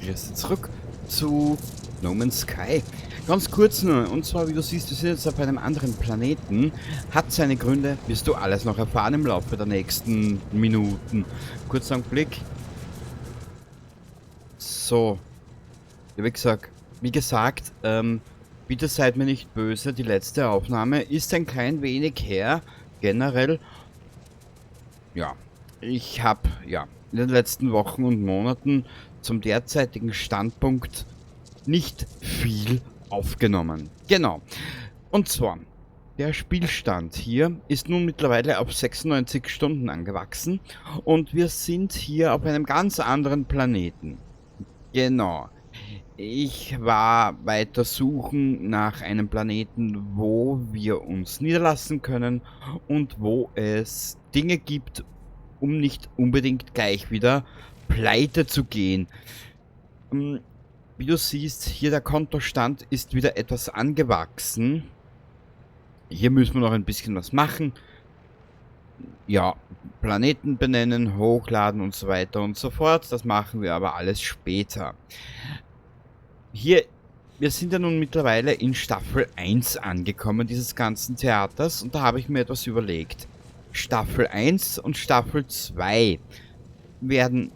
Grüße zurück zu No Man's Sky. Ganz kurz nur, und zwar, wie du siehst, wir sind jetzt auf einem anderen Planeten. Hat seine Gründe, wirst du alles noch erfahren im Laufe der nächsten Minuten. Kurzer Blick. So, wie gesagt, bitte seid mir nicht böse, die letzte Aufnahme ist ein klein wenig her. Generell, ja, ich habe, ja, in den letzten Wochen und Monaten zum derzeitigen Standpunkt nicht viel aufgenommen. Genau. Und zwar, der Spielstand hier ist nun mittlerweile auf 96 Stunden angewachsen und wir sind hier auf einem ganz anderen Planeten. Genau. Ich war weiter suchen nach einem Planeten, wo wir uns niederlassen können und wo es Dinge gibt, um nicht unbedingt gleich wieder pleite zu gehen. Wie du siehst, hier der Kontostand ist wieder etwas angewachsen. Hier müssen wir noch ein bisschen was machen. Ja, Planeten benennen, hochladen und so weiter und so fort. Das machen wir aber alles später. Hier, wir sind ja nun mittlerweile in Staffel 1 angekommen, dieses ganzen Theaters. Und da habe ich mir etwas überlegt. Staffel 1 und Staffel 2 werden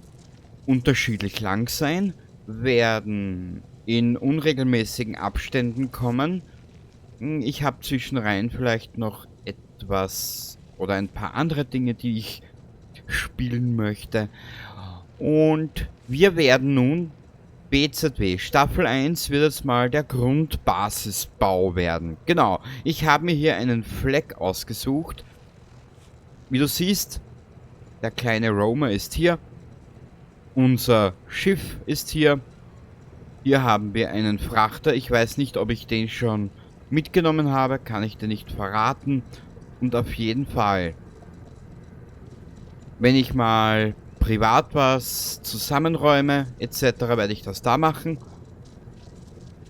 unterschiedlich lang sein, werden in unregelmäßigen Abständen kommen. Ich habe zwischenrein vielleicht noch etwas oder ein paar andere Dinge, die ich spielen möchte. Und wir werden nun BZW. Staffel 1 wird jetzt mal der Grundbasisbau werden. Genau, ich habe mir hier einen Fleck ausgesucht. Wie du siehst, der kleine Roamer ist hier. Unser Schiff ist hier. Hier haben wir einen Frachter. Ich weiß nicht, ob ich den schon mitgenommen habe. Kann ich dir nicht verraten. Und auf jeden Fall, wenn ich mal privat was zusammenräume etc., werde ich das da machen.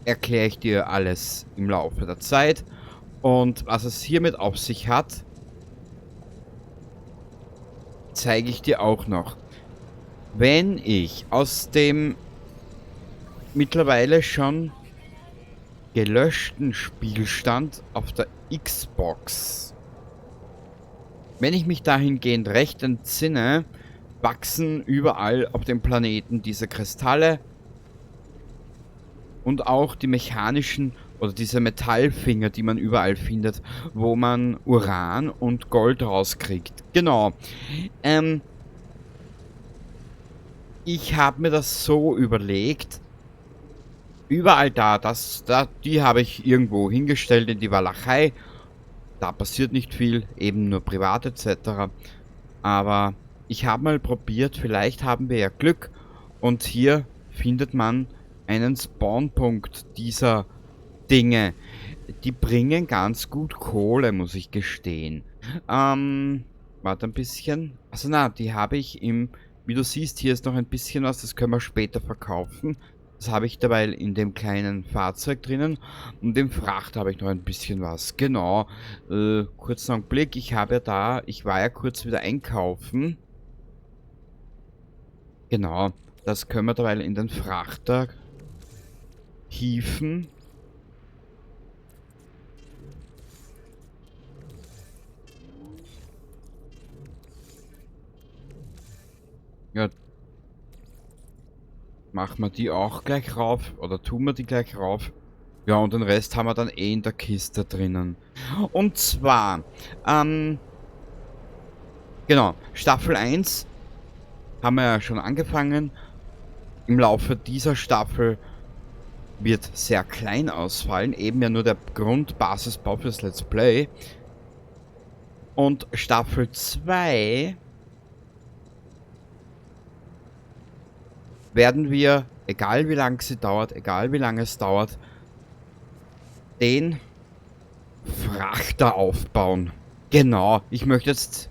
Erkläre ich dir alles im Laufe der Zeit. Und was es hiermit auf sich hat, zeige ich dir auch noch. Wenn ich aus dem mittlerweile schon gelöschten Spielstand auf der Xbox, wenn ich mich dahingehend recht entsinne, wachsen überall auf dem Planeten diese Kristalle und auch die mechanischen oder diese Metallfinger, die man überall findet, wo man Uran und Gold rauskriegt. Genau. Ich habe mir das so überlegt. Überall die habe ich irgendwo hingestellt in die Walachei. Da passiert nicht viel, eben nur privat etc. Aber ich habe mal probiert, vielleicht haben wir ja Glück und hier findet man einen Spawnpunkt dieser Dinge. Die bringen ganz gut Kohle, muss ich gestehen. Warte ein bisschen. Also na, die habe ich wie du siehst, hier ist noch ein bisschen was, das können wir später verkaufen. Das habe ich dabei in dem kleinen Fahrzeug drinnen. Und im Fracht habe ich noch ein bisschen was. Genau. Kurzen Augenblick. Ich war ja kurz wieder einkaufen. Genau. Das können wir dabei in den Frachter hieven. Ja. Machen wir die auch gleich rauf. Oder tun wir die gleich rauf. Ja, und den Rest haben wir dann eh in der Kiste drinnen. Und zwar, genau, Staffel 1 haben wir ja schon angefangen. Im Laufe dieser Staffel wird sehr klein ausfallen. Eben ja nur der Grundbasisbau fürs Let's Play. Und Staffel 2 werden wir, egal wie lange sie dauert, egal wie lange es dauert, den Frachter aufbauen. Genau, ich möchte jetzt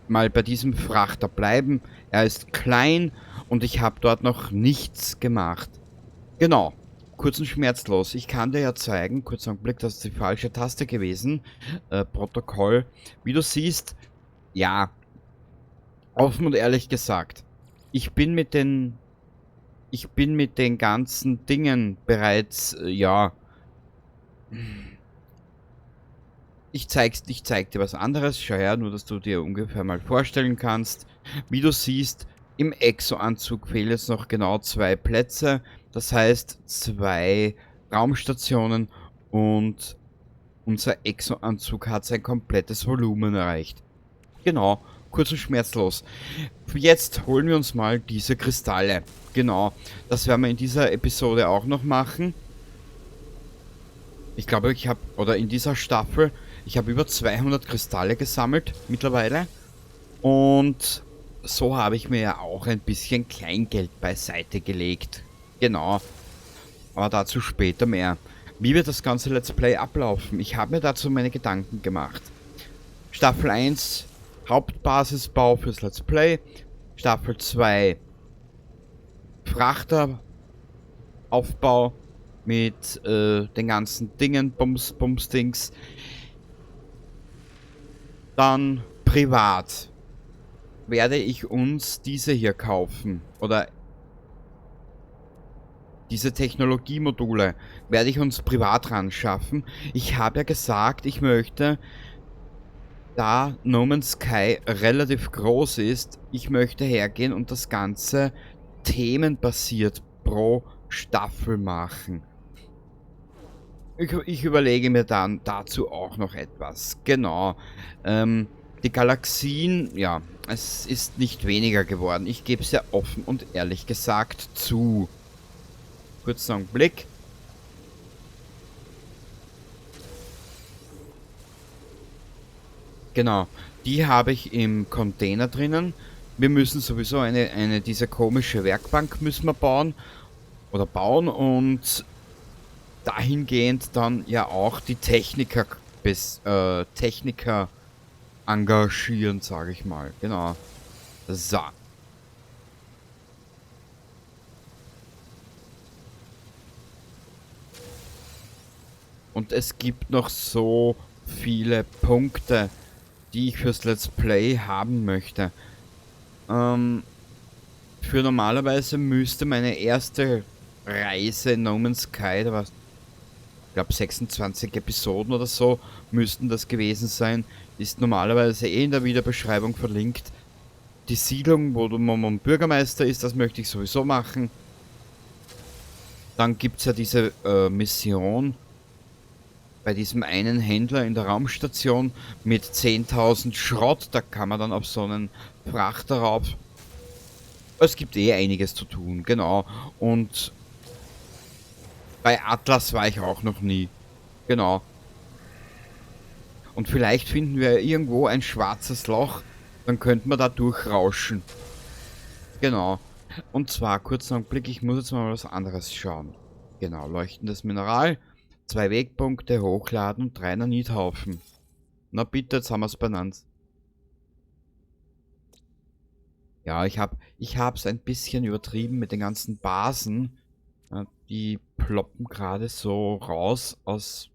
mal bei diesem Frachter bleiben. Er ist klein und ich habe dort noch nichts gemacht. Genau, kurz und schmerzlos. Ich kann dir ja zeigen, kurz einen Blick, das ist die falsche Taste gewesen. Protokoll. Wie du siehst, ja, offen und ehrlich gesagt, ich bin mit den ich bin mit den ganzen Dingen bereits, ja, ich zeig dir was anderes. Schau her, nur dass du dir ungefähr mal vorstellen kannst. Wie du siehst, im Exo-Anzug fehlen jetzt noch genau 2 Plätze. Das heißt, 2 Raumstationen und unser Exo-Anzug hat sein komplettes Volumen erreicht. Genau, kurz und schmerzlos. Jetzt holen wir uns mal diese Kristalle. Genau, das werden wir in dieser Episode auch noch machen. Ich glaube, ich habe, oder in dieser Staffel, ich habe über 200 Kristalle gesammelt mittlerweile. Und so habe ich mir ja auch ein bisschen Kleingeld beiseite gelegt. Genau, aber dazu später mehr. Wie wird das ganze Let's Play ablaufen? Ich habe mir dazu meine Gedanken gemacht. Staffel 1, Hauptbasisbau fürs Let's Play. Staffel 2, Frachteraufbau mit den ganzen Dingen, Bums-Dings. Dann privat werde ich uns diese hier kaufen. Oder diese Technologiemodule werde ich uns privat ran schaffen. Ich habe ja gesagt, ich möchte, da No Man's Sky relativ groß ist, ich möchte hergehen und das Ganze themenbasiert pro Staffel machen. Ich überlege mir dann dazu auch noch etwas. Genau. Die Galaxien, ja, es ist nicht weniger geworden. Ich gebe es ja offen und ehrlich gesagt zu. Kurzen Augenblick. Genau. Die habe ich im Container drinnen. Wir müssen sowieso diese komische Werkbank müssen wir bauen. Oder bauen und dahingehend dann ja auch die Techniker engagieren, sage ich mal. Genau. So. Und es gibt noch so viele Punkte, die ich fürs Let's Play haben möchte. Für normalerweise müsste meine erste Reise in No Man's Sky, da war, ich glaube 26 Episoden oder so, müssten das gewesen sein, ist normalerweise in der Videobeschreibung verlinkt. Die Siedlung, wo man Bürgermeister ist, das möchte ich sowieso machen. Dann gibt es ja diese Mission bei diesem einen Händler in der Raumstation mit 10.000 Schrott. Da kann man dann auf so einen Frachter rauf. Es gibt eh einiges zu tun, genau. Und bei Atlas war ich auch noch nie. Genau. Und vielleicht finden wir irgendwo ein schwarzes Loch. Dann könnten wir da durchrauschen. Genau. Und zwar, kurzen Augenblick, ich muss jetzt mal was anderes schauen. Genau, leuchtendes Mineral, 2 Wegpunkte, hochladen und 3 Nanithaufen. Na bitte, jetzt haben wir es benannt. Ja, ich hab's ein bisschen übertrieben mit den ganzen Basen. Ja, die ploppen gerade so raus aus...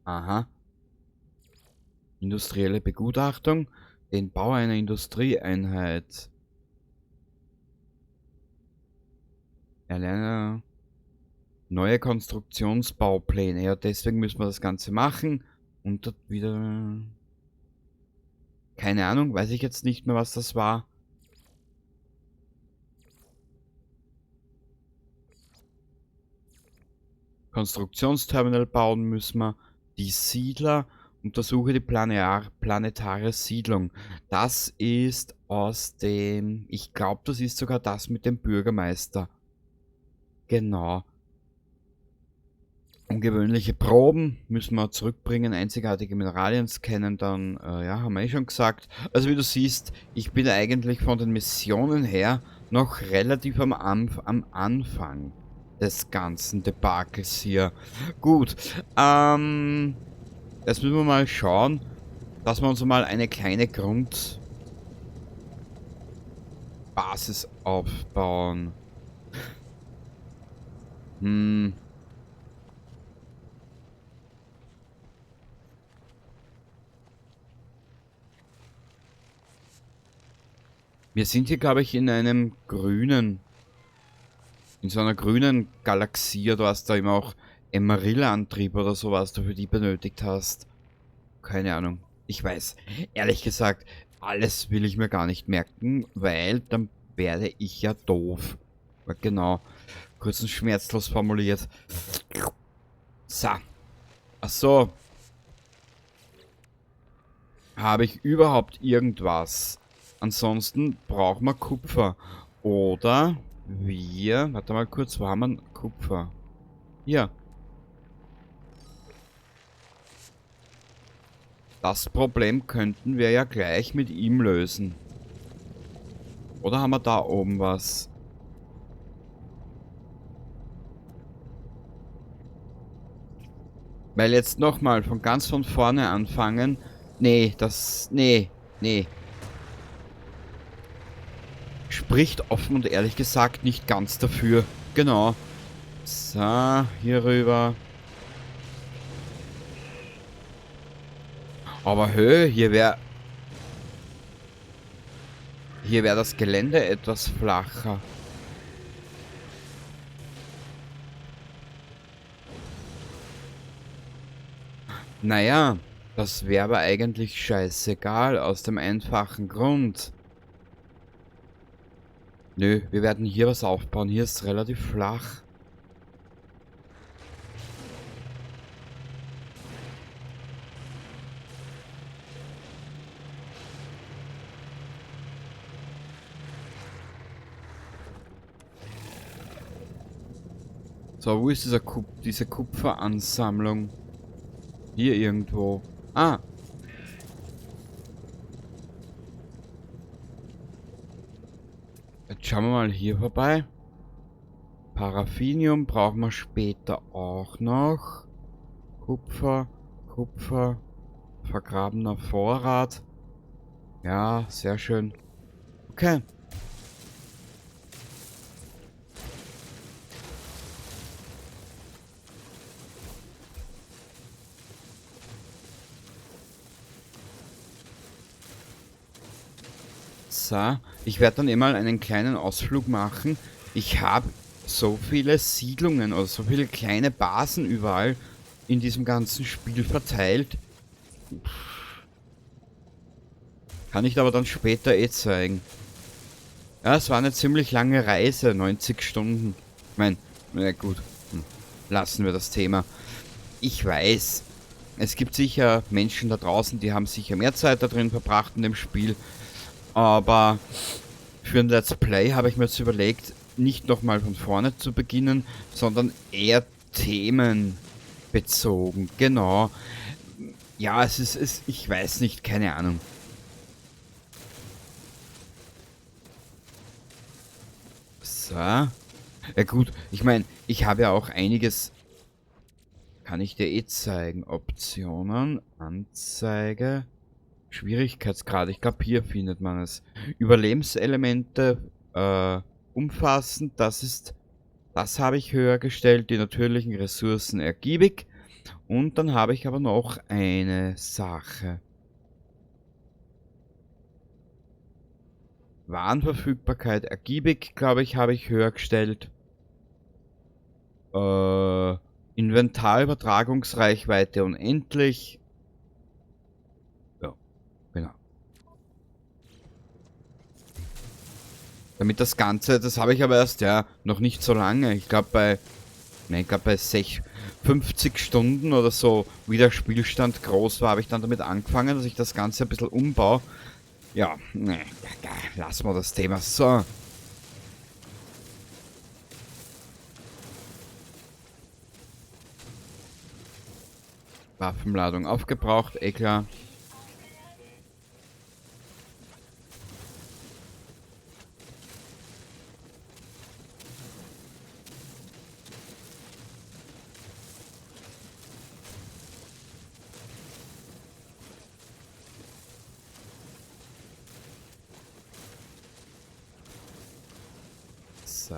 Aha. Industrielle Begutachtung. Den Bau einer Industrieeinheit. Erlerne neue Konstruktionsbaupläne. Ja, deswegen müssen wir das Ganze machen. Und dort wieder... Keine Ahnung, weiß ich jetzt nicht mehr, was das war. Konstruktionsterminal bauen müssen wir. Die Siedler. Untersuche die planetare Siedlung. Das ist aus dem... Ich glaube, das ist sogar das mit dem Bürgermeister. Genau. Ungewöhnliche Proben müssen wir zurückbringen, einzigartige Mineralien scannen, dann, ja, haben wir eh schon gesagt. Also wie du siehst, ich bin eigentlich von den Missionen her noch relativ am Anfang des ganzen Debakels hier. Gut, jetzt müssen wir mal schauen, dass wir uns mal eine kleine Grundbasis aufbauen. Hm. Wir sind hier, glaube ich, in einem grünen, in so einer grünen Galaxie. Du hast da immer auch Emeril-Antrieb oder sowas, du für die benötigt hast. Keine Ahnung. Ich weiß, ehrlich gesagt, alles will ich mir gar nicht merken, weil dann werde ich ja doof. Aber genau, kurz und schmerzlos formuliert. So. Ach so. Habe ich überhaupt irgendwas? Ansonsten brauchen wir Kupfer. Oder wir... Warte mal kurz, wo haben wir Kupfer? Hier. Das Problem könnten wir ja gleich mit ihm lösen. Oder haben wir da oben was? Weil jetzt nochmal von ganz von vorne anfangen. Nee, das... Nee, nee. Spricht offen und ehrlich gesagt nicht ganz dafür. Genau. So, hier rüber. Aber hö, hier wäre... Hier wäre das Gelände etwas flacher. Naja, das wäre aber eigentlich scheißegal, aus dem einfachen Grund. Nö, wir werden hier was aufbauen. Hier ist relativ flach. So, wo ist diese Kupferansammlung? Hier irgendwo. Ah! Jetzt schauen wir mal hier vorbei. Paraffinium brauchen wir später auch noch. Kupfer, Kupfer, vergrabener Vorrat. Ja, sehr schön. Okay. So, ich werde dann immer einen kleinen Ausflug machen. Ich habe so viele Siedlungen oder so viele kleine Basen überall in diesem ganzen Spiel verteilt. Kann ich aber dann später eh zeigen. Ja, es war eine ziemlich lange Reise, 90 Stunden. Ich meine, na gut, lassen wir das Thema. Ich weiß, es gibt sicher Menschen da draußen, die haben sicher mehr Zeit da drin verbracht in dem Spiel. Aber für ein Let's Play habe ich mir jetzt überlegt, nicht nochmal von vorne zu beginnen, sondern eher themenbezogen. Genau. Ja, ich weiß nicht, keine Ahnung. So. Ja gut, ich meine, ich habe ja auch einiges, kann ich dir eh zeigen. Optionen, Anzeige, Schwierigkeitsgrad. Ich glaube, hier findet man es. Überlebenselemente umfassend, das habe ich höher gestellt. Die natürlichen Ressourcen ergiebig. Und dann habe ich aber noch eine Sache. Warenverfügbarkeit ergiebig, glaube ich, habe ich höher gestellt. Inventarübertragungsreichweite unendlich. Ja, genau. Damit das Ganze, das habe ich aber erst, ja, noch nicht so lange. Ich glaube bei 50 Stunden oder so, wie der Spielstand groß war, habe ich dann damit angefangen, dass ich das Ganze ein bisschen umbaue. Ja, ne, lassen wir das Thema. So. Waffenladung aufgebraucht, eh klar. So,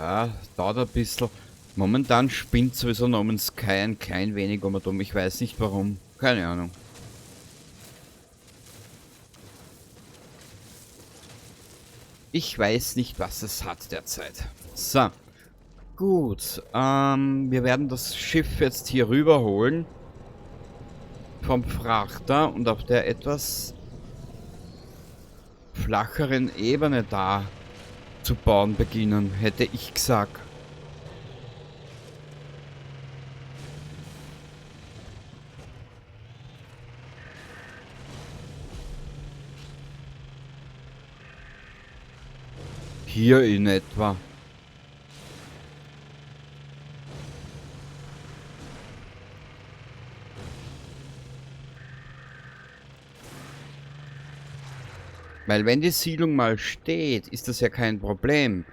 dauert ein bisschen. Momentan spinnt sowieso No Man's Sky ein klein wenig um und um. Ich weiß nicht warum. Keine Ahnung. Ich weiß nicht, was es hat derzeit. So, gut. Wir werden das Schiff jetzt hier rüberholen. Vom Frachter und auf der etwas flacheren Ebene da zu bauen beginnen, hätte ich gesagt. Hier in etwa. Weil wenn die Siedlung mal steht, ist das ja kein Problem.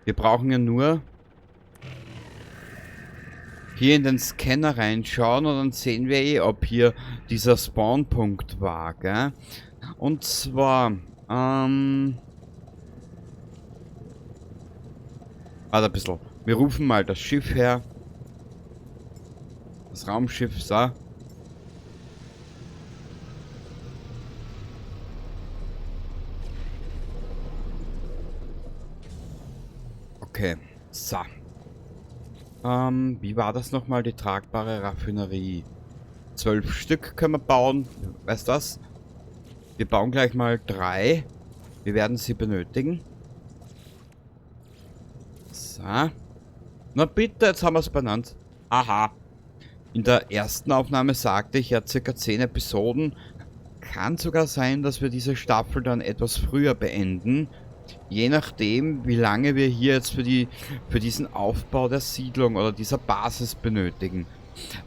Wir brauchen ja nur hier in den Scanner reinschauen und dann sehen wir eh, ob hier dieser Spawnpunkt war, gell? Und zwar, warte ein bisschen. Wir rufen mal das Schiff her. Das Raumschiff, so. Okay, so. Wie war das nochmal, die tragbare Raffinerie? 12 Stück können wir bauen. Weißt du was? Wir bauen gleich mal 3. Wir werden sie benötigen. So. Na bitte, jetzt haben wir es benannt. Aha. In der ersten Aufnahme sagte ich ja circa 10 Episoden. Kann sogar sein, dass wir diese Staffel dann etwas früher beenden. Je nachdem, wie lange wir hier jetzt für diesen Aufbau der Siedlung oder dieser Basis benötigen.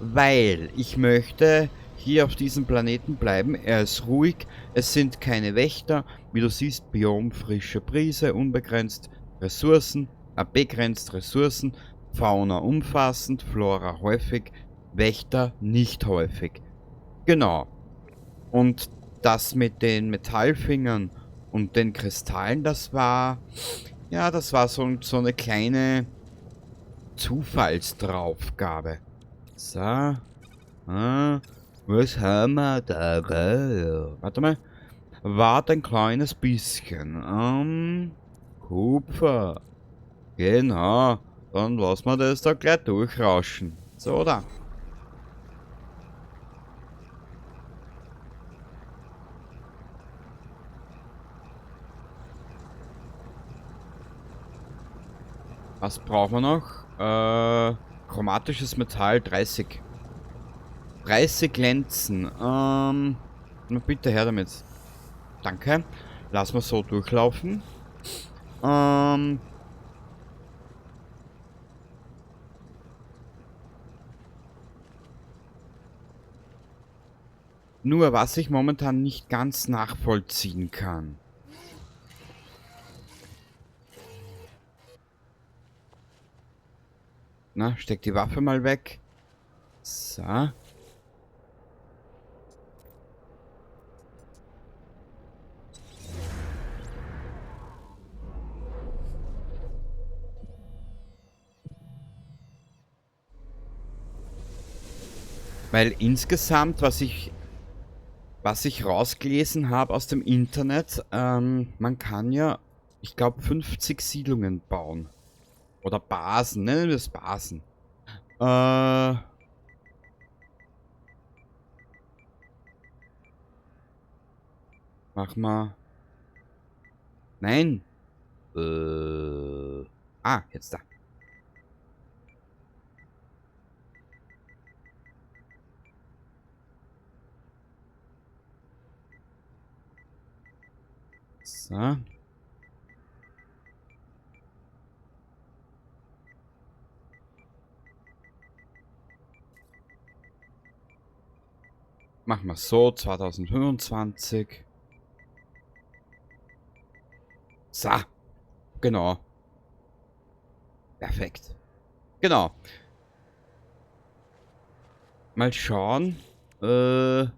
Weil ich möchte hier auf diesem Planeten bleiben. Er ist ruhig, es sind keine Wächter. Wie du siehst, Biom, frische Brise, unbegrenzt Ressourcen, begrenzt Ressourcen, Fauna umfassend, Flora häufig, Wächter nicht häufig. Genau. Und das mit den Metallfingern und den Kristallen, das war... Ja, das war so eine kleine Zufallsdraufgabe. So. Was haben wir da? Warte mal. Warte ein kleines bisschen. Kupfer. Genau. Dann lassen wir das da gleich durchrauschen. So, da. Was brauchen wir noch? Chromatisches Metall 30. 30 glänzen. Na bitte her damit. Danke. Lass mal so durchlaufen. Nur was ich momentan nicht ganz nachvollziehen kann. Na, steck die Waffe mal weg. So. Weil insgesamt, was ich rausgelesen habe aus dem Internet, man kann ja, ich glaube, 50 Siedlungen bauen. Oder Basen, nennen wir es Basen. Mach mal. Nein. Jetzt da. So. Machen wir so, 2025. So. Genau. Perfekt. Genau. Mal schauen. Ja,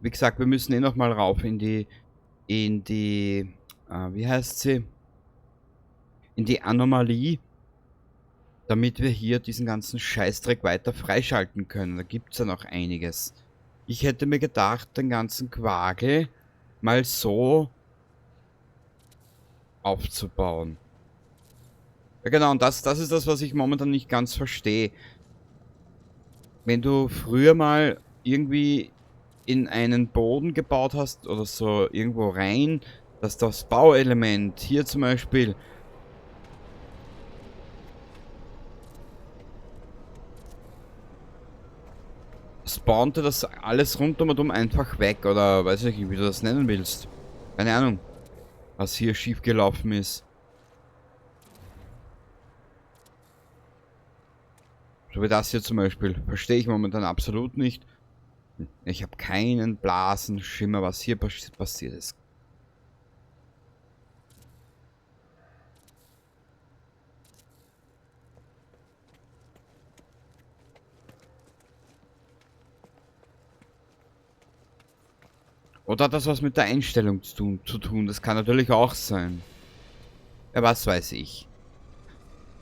wie gesagt, wir müssen eh noch mal rauf in die, wie heißt sie? In die Anomalie, damit wir hier diesen ganzen Scheißdreck weiter freischalten können. Da gibt es ja noch einiges. Ich hätte mir gedacht, den ganzen Quagel mal so aufzubauen. Ja genau, und das ist das, was ich momentan nicht ganz verstehe. Wenn du früher mal irgendwie in einen Boden gebaut hast oder so irgendwo rein, dass das Bauelement hier zum Beispiel spawnte das alles rundum und um einfach weg oder weiß ich nicht, wie du das nennen willst. Keine Ahnung, was hier schief gelaufen ist. So wie das hier zum Beispiel. Verstehe ich momentan absolut nicht. Ich habe keinen blasen Schimmer, was hier passiert ist. Oder hat das was mit der Einstellung zu tun? Das kann natürlich auch sein. Ja, was weiß ich.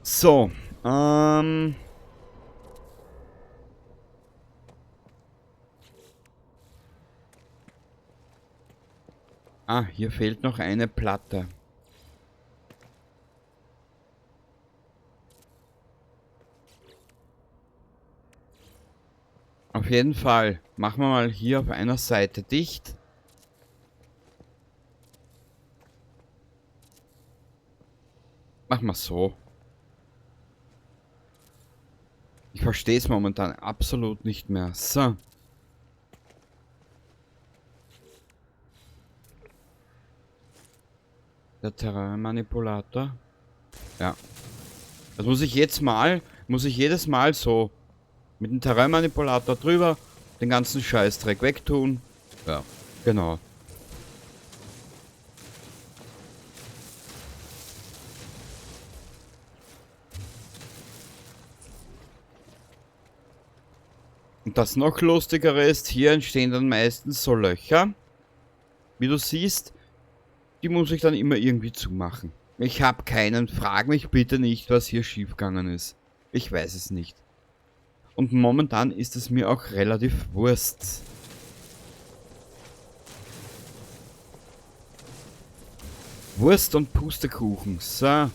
So, ah, hier fehlt noch eine Platte. Auf jeden Fall. Machen wir mal hier auf einer Seite dicht. Machen wir so. Ich verstehe es momentan absolut nicht mehr. So. Der Terrainmanipulator. Ja. Das muss ich jetzt mal, muss ich jedes Mal so mit dem Terrainmanipulator drüber den ganzen Scheißdreck wegtun. Ja, genau. Und das noch lustigere ist, hier entstehen dann meistens so Löcher. Wie du siehst, die muss ich dann immer irgendwie zumachen. Ich habe keinen, frag mich bitte nicht, was hier schiefgegangen ist. Ich weiß es nicht. Und momentan ist es mir auch relativ Wurst. Wurst und Pustekuchen. So.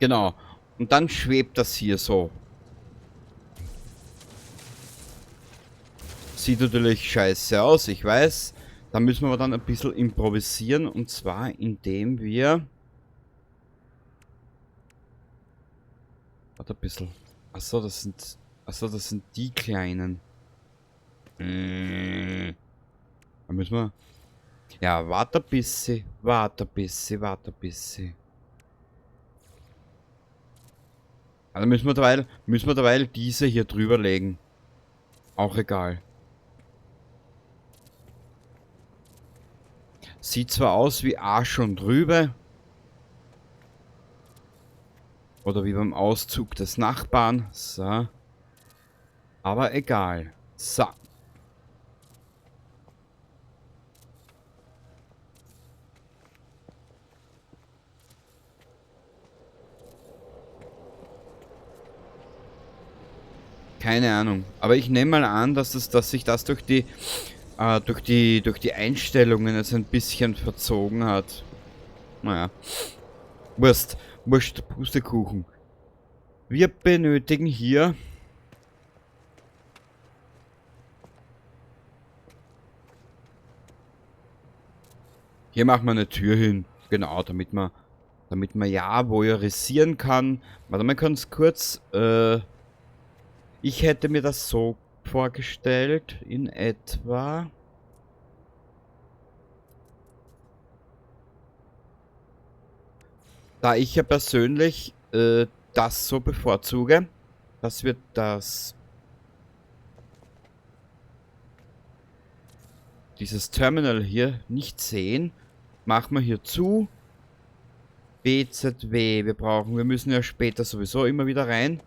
Genau. Und dann schwebt das hier so. Sieht natürlich scheiße aus, ich weiß. Da müssen wir aber dann ein bisschen improvisieren. Und zwar indem wir... Warte ein bisschen. Achso, das sind... Achso, das sind die kleinen. Da müssen wir... Ja, warte ein bisschen. Warte ein bisschen, warte ein bisschen. Also müssen wir derweil diese hier drüber legen. Auch egal. Sieht zwar aus wie Arsch und Rübe. Oder wie beim Auszug des Nachbarn. So. Aber egal. So. Keine Ahnung. Aber ich nehme mal an, dass sich das durch die Einstellungen jetzt ein bisschen verzogen hat. Naja. Wurscht, Pustekuchen. Wir benötigen hier... Hier machen wir eine Tür hin. Genau, damit man ja voyeurisieren kann. Warte mal ganz kurz. Ich hätte mir das so vorgestellt, in etwa. Da ich ja persönlich das so bevorzuge, dass wir dieses Terminal hier nicht sehen, machen wir hier zu. BZW, wir müssen ja später sowieso immer wieder rein.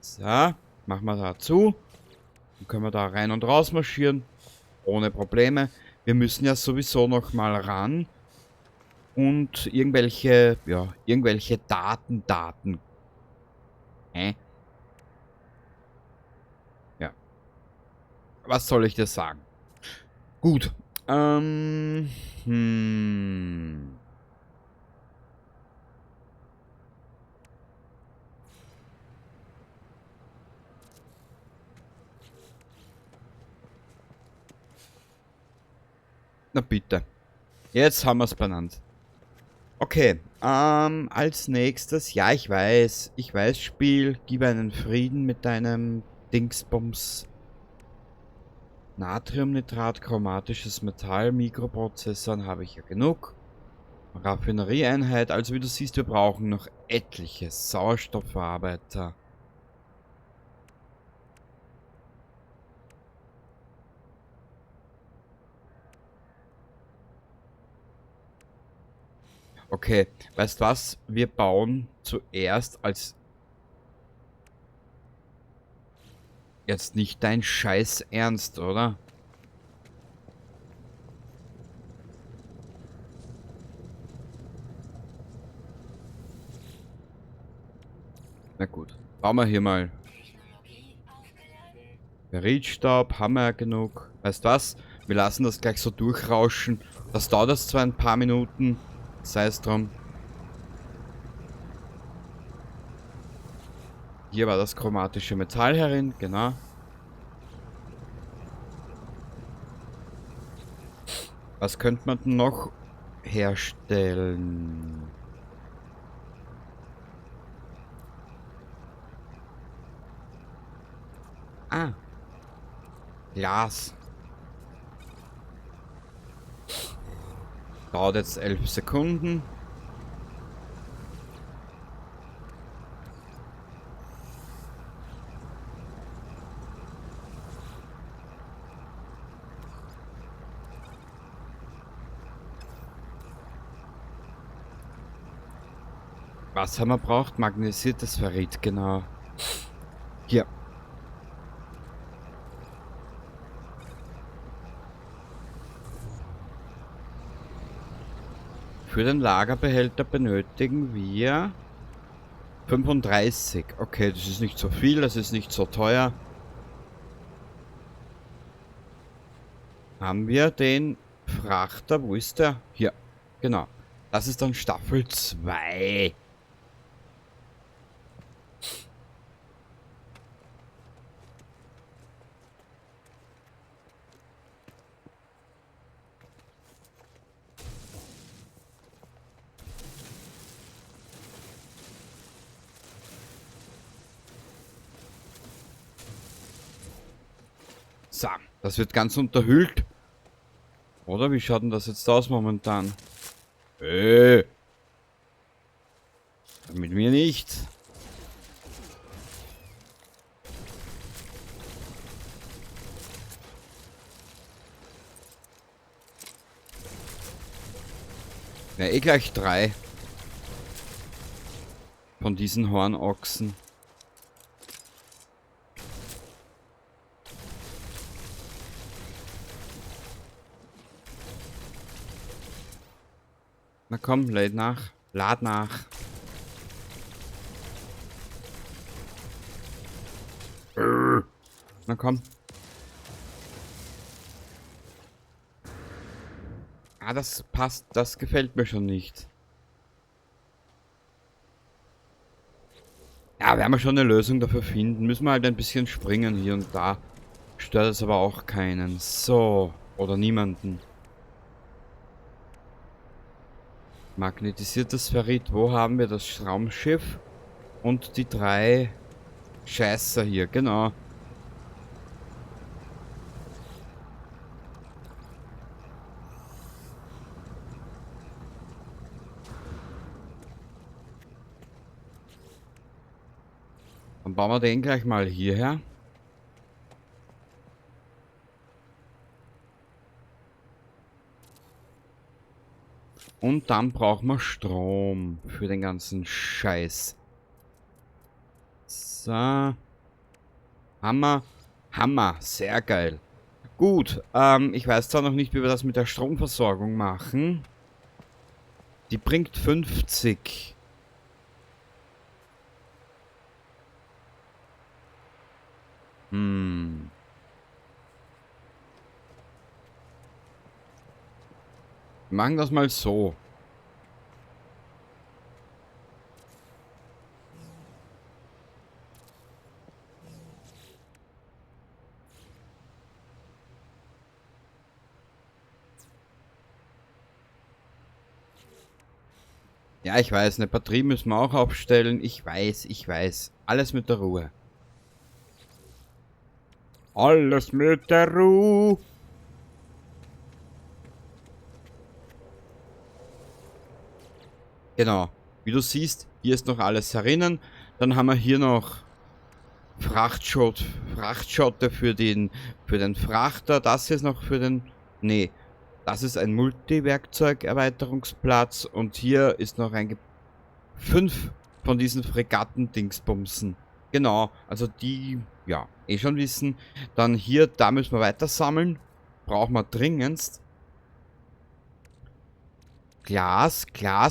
So, machen wir da zu. Dann können wir da rein und raus marschieren. Ohne Probleme. Wir müssen ja sowieso noch mal ran. Und irgendwelche, ja, irgendwelche Daten. Ja. Was soll ich dir sagen? Gut. Hm. Na bitte. Jetzt haben wir es benannt. Okay, als nächstes, ja, ich weiß, Spiel, gib einen Frieden mit deinem Dingsbums. Natriumnitrat, chromatisches Metall, Mikroprozessoren habe ich ja genug. Raffinerieeinheit, also wie du siehst, wir brauchen noch etliche Sauerstoffverarbeiter. Okay, weißt was? Wir bauen zuerst als... Jetzt nicht dein Scheiß Ernst, oder? Na gut, bauen wir hier mal. Ferritstaub haben wir ja genug. Weißt was? Wir lassen das gleich so durchrauschen. Das dauert jetzt zwar ein paar Minuten. Sei es drum. Hier war das chromatische Metall herin, genau. Was könnte man denn noch herstellen? Ah, Glas. Dauert jetzt 11 Sekunden. Was haben wir braucht? Magnesiertes Ferrit, genau. Hier. Für den Lagerbehälter benötigen wir 35. Okay, das ist nicht so viel, das ist nicht so teuer. Haben wir den Frachter, wo ist der? Hier, genau. Das ist dann Staffel 2. So, das wird ganz unterhüllt. Oder wie schaut denn das jetzt aus momentan? Mit mir nicht. Ja, eh gleich 3 von diesen Hornochsen. Na komm, lad nach. Lad nach. Na komm. Ah, das passt. Das gefällt mir schon nicht. Ja, werden wir schon eine Lösung dafür finden. Müssen wir halt ein bisschen springen hier und da. Stört es aber auch keinen. So. Oder niemanden. Magnetisiertes Ferrit. Wo haben wir das Raumschiff? Und die 3 Scheißer hier. Genau. Dann bauen wir den gleich mal hierher. Und dann brauchen wir Strom für den ganzen Scheiß. So. Hammer. Hammer. Sehr geil. Gut, ich weiß zwar noch nicht, wie wir das mit der Stromversorgung machen. Die bringt 50. Hm. Wir machen das mal so. Ja, ich weiß, eine Batterie müssen wir auch aufstellen. Ich weiß, ich weiß. Alles mit der Ruhe. Alles mit der Ruhe. Genau. Wie du siehst, hier ist noch alles herinnen. Dann haben wir hier noch Frachtschotte für den Frachter. Das hier ist noch für den... Nee, das ist ein Multi-Werkzeug-Erweiterungsplatz. Und hier ist noch ein... 5 von diesen Fregatten-Dingsbumsen. Genau, also die, ja, eh schon wissen. Dann hier, da müssen wir weiter sammeln. Brauchen wir dringendst. Glas,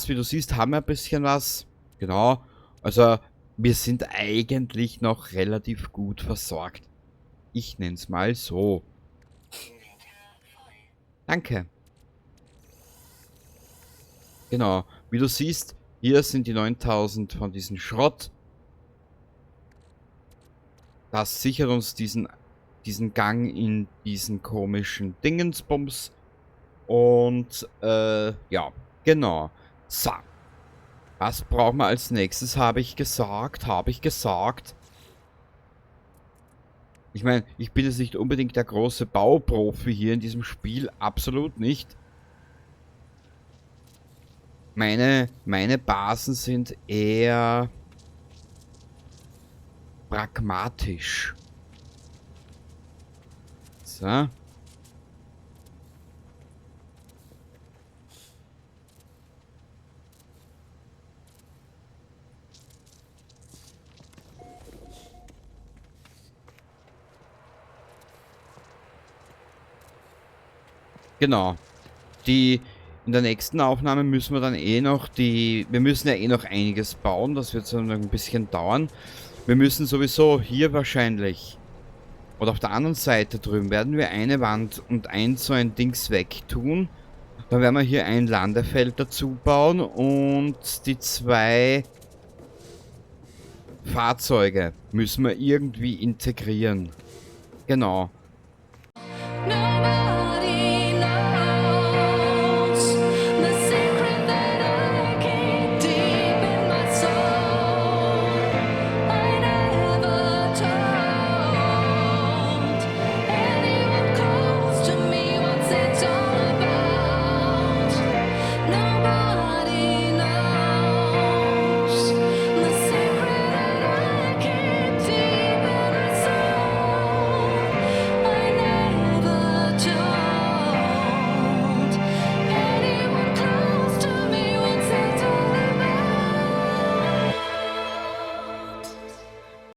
wie du siehst, haben wir ein bisschen was. Genau, also wir sind eigentlich noch relativ gut versorgt. Ich nenne es mal so. Danke. Genau, wie du siehst, hier sind die 9000 von diesem Schrott. Das sichert uns diesen Gang in diesen komischen Dingensbums. Und, ja, genau. So. Was brauchen wir als nächstes, habe ich gesagt. Ich meine, ich bin jetzt nicht unbedingt der große Bauprofi hier in diesem Spiel. Absolut nicht. Meine Basen sind eher pragmatisch. So. Genau. In der nächsten Aufnahme müssen wir dann eh noch wir müssen ja eh noch einiges bauen, das wird so ein bisschen dauern. Wir müssen sowieso hier wahrscheinlich, oder auf der anderen Seite drüben, werden wir eine Wand und so ein Dings wegtun. Dann werden wir hier ein Landefeld dazu bauen und die 2 Fahrzeuge müssen wir irgendwie integrieren. Genau. No